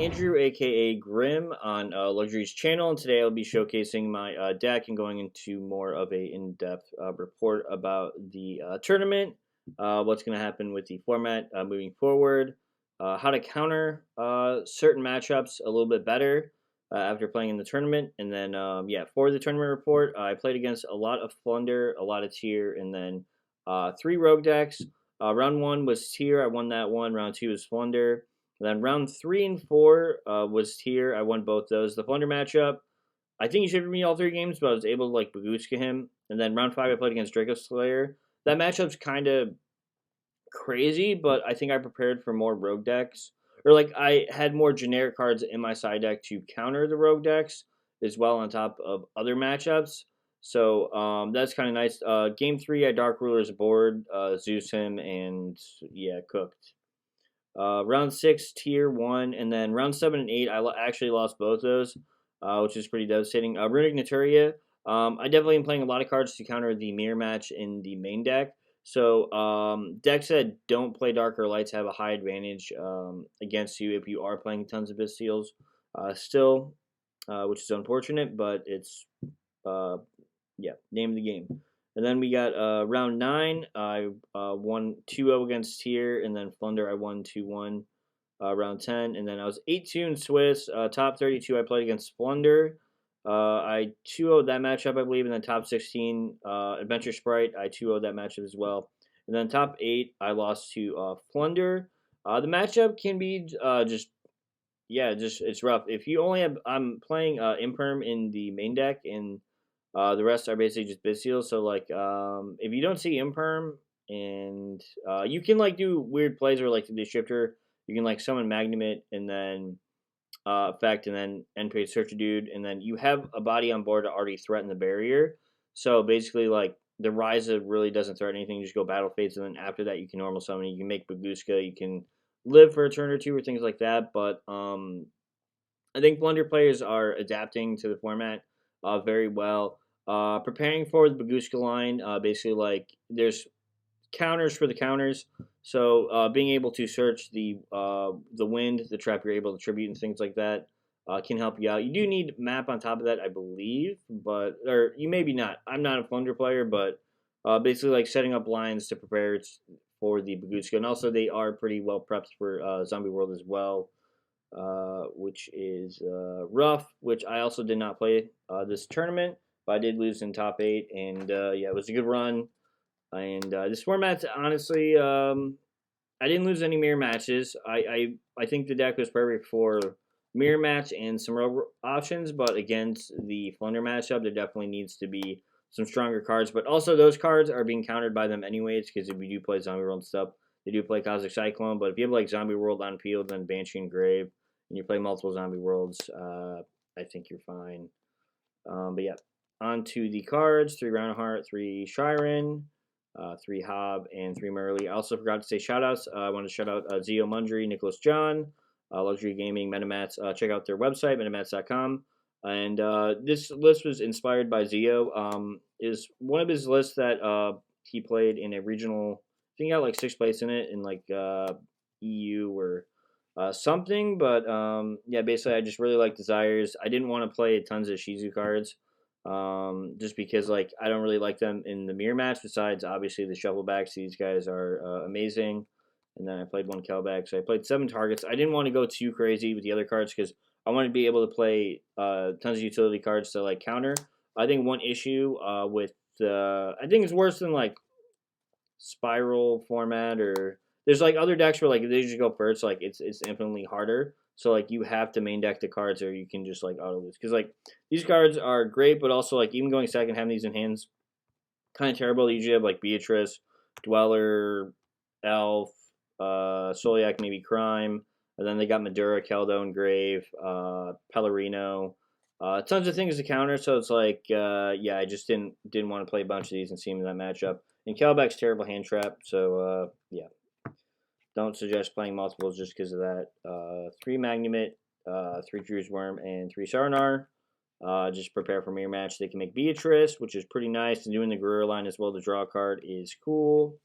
Andrew, aka Grim, on Luxury's channel, and today I'll be showcasing my deck and going into more of a in-depth report about the tournament, what's going to happen with the format moving forward, how to counter certain matchups a little bit better after playing in the tournament, and then yeah, for the tournament report, I played against a lot of Flunder, a lot of Tier, and then 3 Rogue decks. Round 1 was Tier, I won that one. Round 2 was Flunder. And then round 3 and 4 was Tier. I won both those. The Flunder matchup, I think he should have me all 3 games, but I was able to like Baguska him. And then round 5 I played against Draco Slayer. That matchup's kind of crazy, but I think I prepared for more rogue decks. Or like I had more generic cards in my side deck to counter the rogue decks as well on top of other matchups. So that's kind of nice. Game 3 I Dark Ruler's board, Zeus him, and yeah, cooked. Round 6, Tier 1, and then round 7 and 8, I actually lost both those, which is pretty devastating. Runic Naturia, I definitely am playing a lot of cards to counter the mirror match in the main deck. So decks that don't play Dark or Lights have a high advantage against you if you are playing tons of Bystials still, which is unfortunate, but it's, yeah, name of the game. And then we got round 9. I won 2-0 against Tier, and then Flunder I won 2-1 round 10. And then I was 8-2 in Swiss. Top 32 I played against Flunder. I 2-0'd that matchup, I believe. And then top 16 Adventure Sprite, I 2-0'd that matchup as well. And then top 8 I lost to Flunder. The matchup can be just it's rough. If you only have, I'm playing Imperm in the main deck, and the rest are basically just Bystials. So like, if you don't see Imperm, and you can like do weird plays where like the Shifter, you can like summon Magnumit and then effect and then end phase search a dude, and then you have a body on board to already threaten the barrier. So basically like the Ryza really doesn't threaten anything. You just go battle phase, and then after that you can normal summon. You can make Baguska. You can live for a turn or two or things like that. But I think Blunder players are adapting to the format very well. Preparing for the Baguska line, basically like there's counters for the counters. So being able to search the wind, the trap you're able to tribute and things like that can help you out. You do need map on top of that, I believe, but or you maybe not. I'm not a Flunder player, but basically like setting up lines to prepare for the Baguska, and also they are pretty well prepped for Zombie World as well. Which is rough, which I also did not play this tournament, but I did lose in top 8, and yeah, it was a good run. And this format, honestly, I didn't lose any mirror matches. I think the deck was perfect for mirror match and some rogue options, but against the Flunder matchup, there definitely needs to be some stronger cards. But also, those cards are being countered by them anyways, because if you do play Zombie World stuff, they do play Cosmic Cyclone. But if you have like Zombie World on field, then Banshee and Grave, and you play multiple Zombie Worlds, I think you're fine. But yeah, on to the cards. 3 Roundheart, 3 Shiren, 3 Hob, and 3 Merly. I also forgot to say shoutouts. I want to shout out Zio Mundry, Nicholas John, Luxury Gaming, Metamats. Check out their website, metamats.com. And this list was inspired by Zio. Is one of his lists that he played in a regional. I think he got like 6th place in it in like EU or something. But yeah, basically I just really like Desires. I didn't want to play tons of Shizu cards. Just because like I don't really like them in the mirror match. Besides, obviously the Shovelbacks, these guys are amazing. And then I played 1 Kelback, so I played 7 targets. I didn't want to go too crazy with the other cards because I want to be able to play tons of utility cards to like counter. I think one issue with I think it's worse than like Spiral format, or there's like other decks where like they just go first, so, like it's infinitely harder. So like you have to main deck the cards, or you can just like auto lose, because like these cards are great, but also like even going second, having these in hands kind of terrible. You usually have like Beatrice, Dweller, Elf, Soliak, maybe Crime, and then they got Madura, Keldo, and Grave, Pellerino, tons of things to counter. So it's like yeah, I just didn't want to play a bunch of these and see him in that matchup. And Kelback's terrible hand trap, so yeah. Don't suggest playing multiples just because of that. 3 Magnumit, 3 Drew's Worm, and 3 Sarnar. Just prepare for mirror match. They can make Beatrice, which is pretty nice. And doing the Guerrero line as well to draw a card is cool.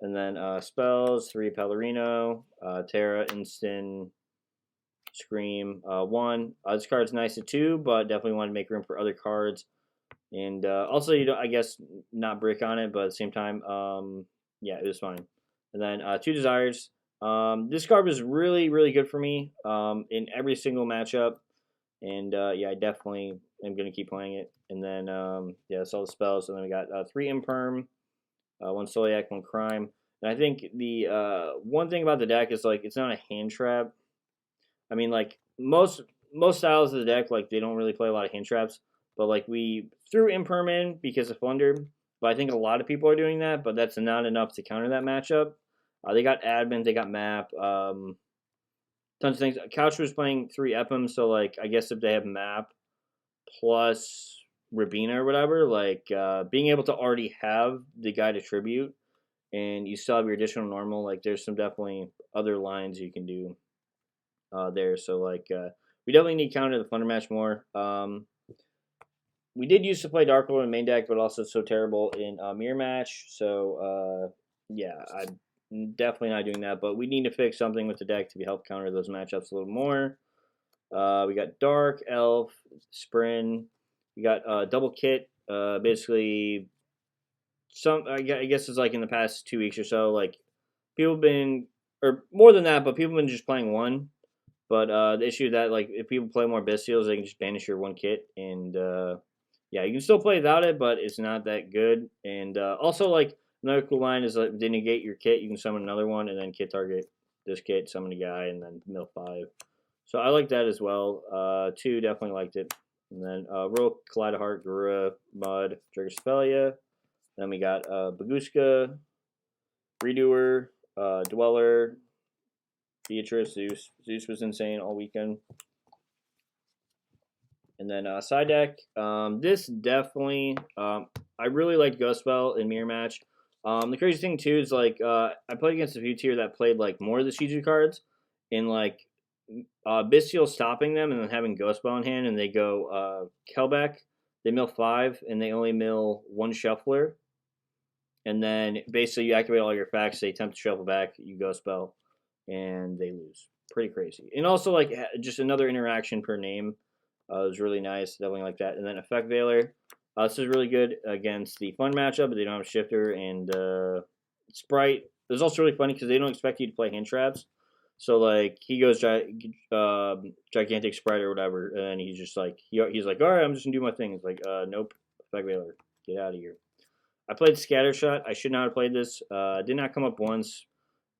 And then spells, 3 Pellerino, Terra, Instant, Scream 1. This card's nice at 2, but definitely want to make room for other cards. And also, I guess not brick on it, but at the same time, yeah, it was fine. And then 2 Desires. This card was really, really good for me in every single matchup. And yeah, I definitely am going to keep playing it. And then, yeah, that's all the spells. And then we got 3 Imperm, 1 Soliac, 1 Crime. And I think the one thing about the deck is, like, it's not a hand trap. I mean, like, most styles of the deck, like, they don't really play a lot of hand traps. But, like, we threw Imperm in because of Plunder. But I think a lot of people are doing that, but that's not enough to counter that matchup. They got Admin, they got Map, tons of things. Couch was playing 3 Epim, so, like, I guess if they have Map plus Rabina or whatever, like, being able to already have the guy to tribute and you still have your additional normal, like, there's some definitely other lines you can do there. So, like, we definitely need to counter the Thunder match more. We did used to play Dark Lord in main deck, but also so terrible in mirror match. So, yeah, I'm definitely not doing that. But we need to fix something with the deck to help counter those matchups a little more. We got Dark, Elf, Sprin. We got Double Kit. Basically, I guess it's like in the past 2 weeks or so, like, people have been, or more than that, but people have been just playing 1. But the issue that, like, if people play more Bestials, they can just banish your 1 kit. And yeah, you can still play without it, but it's not that good. And also, like, another cool line is, like, they negate your kit, you can summon another one, and then kit target this kit, summon a guy, and then mill 5. So I like that as well. 2, definitely liked it. And then Royal Kaleidoheart, Garura, Mud, Dragosphelia. Then we got Baguska, Redoer, Dweller, Beatrice, Zeus. Zeus was insane all weekend. And then side deck. This definitely, I really liked Ghost Spell in Mirror Match. The crazy thing too is, like, I played against a few tier that played, like, more of the Shiju cards, and, like, Bestial stopping them and then having Ghost Spell in hand, and they go Kelbeck. They mill 5 and they only mill 1 Shuffler. And then basically you activate all your facts, they attempt to shuffle back, you Ghost Spell, and they lose. Pretty crazy. And also, like, just another interaction per name. It was really nice. Definitely like that. And then Effect Veiler. This is really good against the fun matchup, but they don't have Shifter. And Sprite. It was also really funny because they don't expect you to play hand traps. So, like, he goes Gigantic Sprite or whatever, and then he's just like, he's like, all right, I'm just going to do my thing. It's like, nope, Effect Veiler, get out of here. I played Scattershot. I should not have played this. Did not come up once.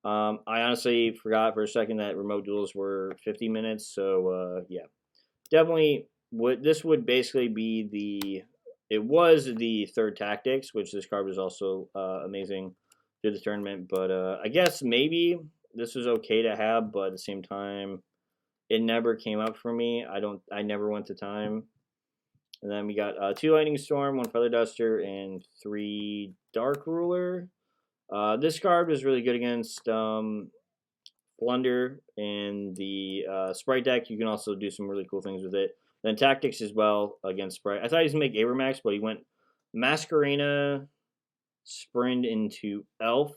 I honestly forgot for a second that remote duels were 50 minutes. So, yeah. Definitely, this would basically be it was the 3rd Tactics, which this card was also amazing through the tournament. But I guess maybe this was okay to have, but at the same time, it never came up for me. I never went to time. And then we got 2 Lightning Storm, 1 Feather Duster, and 3 Dark Ruler. This card was really good against Plunder and the Sprite deck. You can also do some really cool things with it. Then Tactics as well against Sprite. I thought he was going to make Abramax, but he went Masquerena, Sprint into Elf.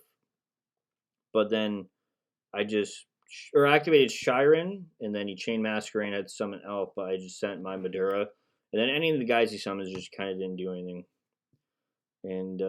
But then I just activated Shiren, and then he chained Masquerena to summon Elf, but I just sent my Madura. And then any of the guys he summons just kind of didn't do anything. And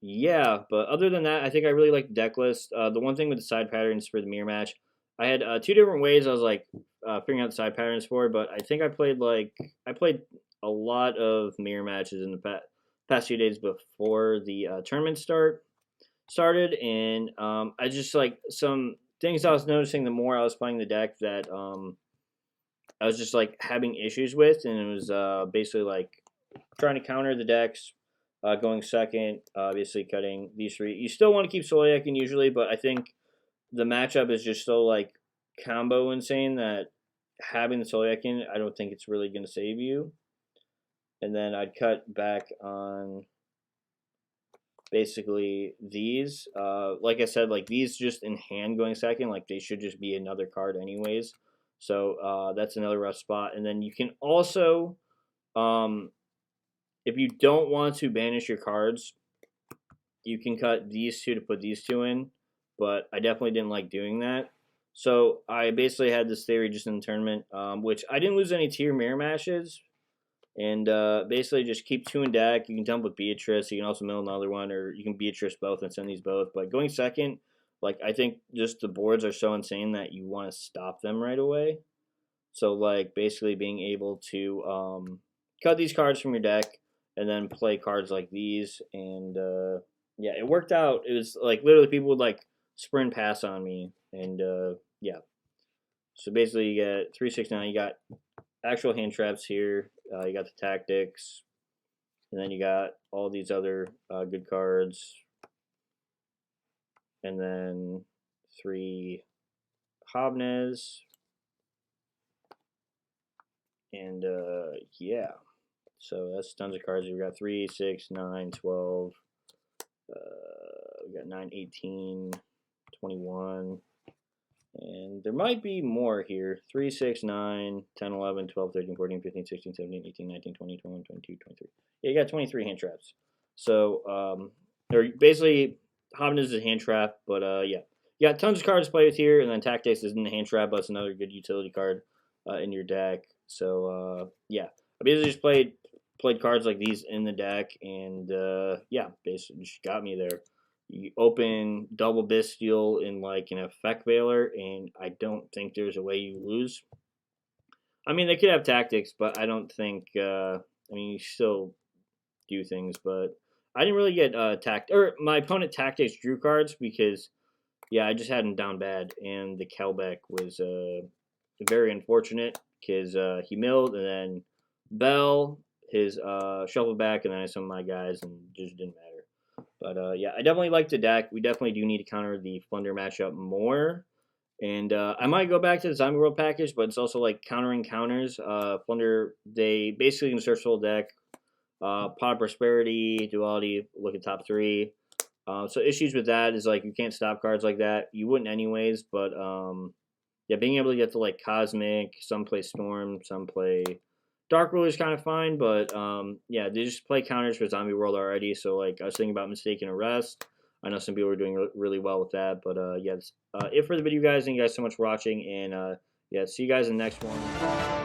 yeah, but other than that, I think I really like the deck list. The one thing with the side patterns for the mirror match, I had 2 different ways I was, like, figuring out the side patterns for, but I think I played a lot of mirror matches in the past few days before the tournament started, and I just, like, some things I was noticing the more I was playing the deck that I was just, like, having issues with, and it was basically, like, trying to counter the decks, going second, obviously cutting these 3. You still want to keep Soliakin usually, but I think the matchup is just so, like, combo insane that having the Soliakin, I don't think it's really going to save you. And then I'd cut back on basically these. Like I said, like, these just in hand going second, like, they should just be another card anyways. So that's another rough spot. And then you can also, if you don't want to banish your cards, you can cut these 2 to put these 2 in. But I definitely didn't like doing that. So I basically had this theory just in the tournament, which I didn't lose any tier mirror matches. And basically just keep 2 in deck. You can dump with Beatrice. You can also mill another one, or you can Beatrice both and send these both. But going second, like I think just the boards are so insane that you want to stop them right away. So like basically being able to cut these cards from your deck and then play cards like these. And yeah, it worked out. It was like literally people would like sprint pass on me. And yeah. So basically you get 369. You got actual hand traps here. You got the tactics, and then you got all these other good cards, and then 3 Hobnes, and yeah. So that's tons of cards. We got 3, 6, 9, 12. We got 9, 18, 21. And there might be more here. 3, 6, 9, 10, 11, 12, 13, 14, 15, 16, 17, 18, 19, 20, 21, 22, 23. Yeah, you got 23 hand traps. So, or basically, Hobness is a hand trap, but yeah. You got tons of cards to play with here, and then Tactics isn't a hand trap, but it's another good utility card in your deck. So, yeah. I basically just played cards like these in the deck, and yeah, basically just got me there. You open double Bestial in like an effect veiler, and I don't think there's a way you lose. I mean, they could have tactics, but I don't think. I mean, you still do things, but I didn't really get or my opponent tactics drew cards because yeah, I just had him down bad, and the Kelbeck was very unfortunate because he milled and then Bell his shuffle back, and then some of my guys, and just didn't matter. But yeah, I definitely like the deck. We definitely do need to counter the Flunder matchup more. And I might go back to the Zombie World package, but it's also like countering counters. Flunder, they basically can search the whole deck. Pot of Prosperity, Duality, look at top 3. So issues with that is like you can't stop cards like that. You wouldn't anyways, but yeah, being able to get to like Cosmic, some play Storm, some play Dark Ruler is kind of fine, but yeah, they just play counters for Zombie World already. So like I was thinking about Mistaken Arrest. I know some people are doing really well with that, but yeah, that's it for the video, guys. Thank you guys so much for watching, and yeah, see you guys in the next one.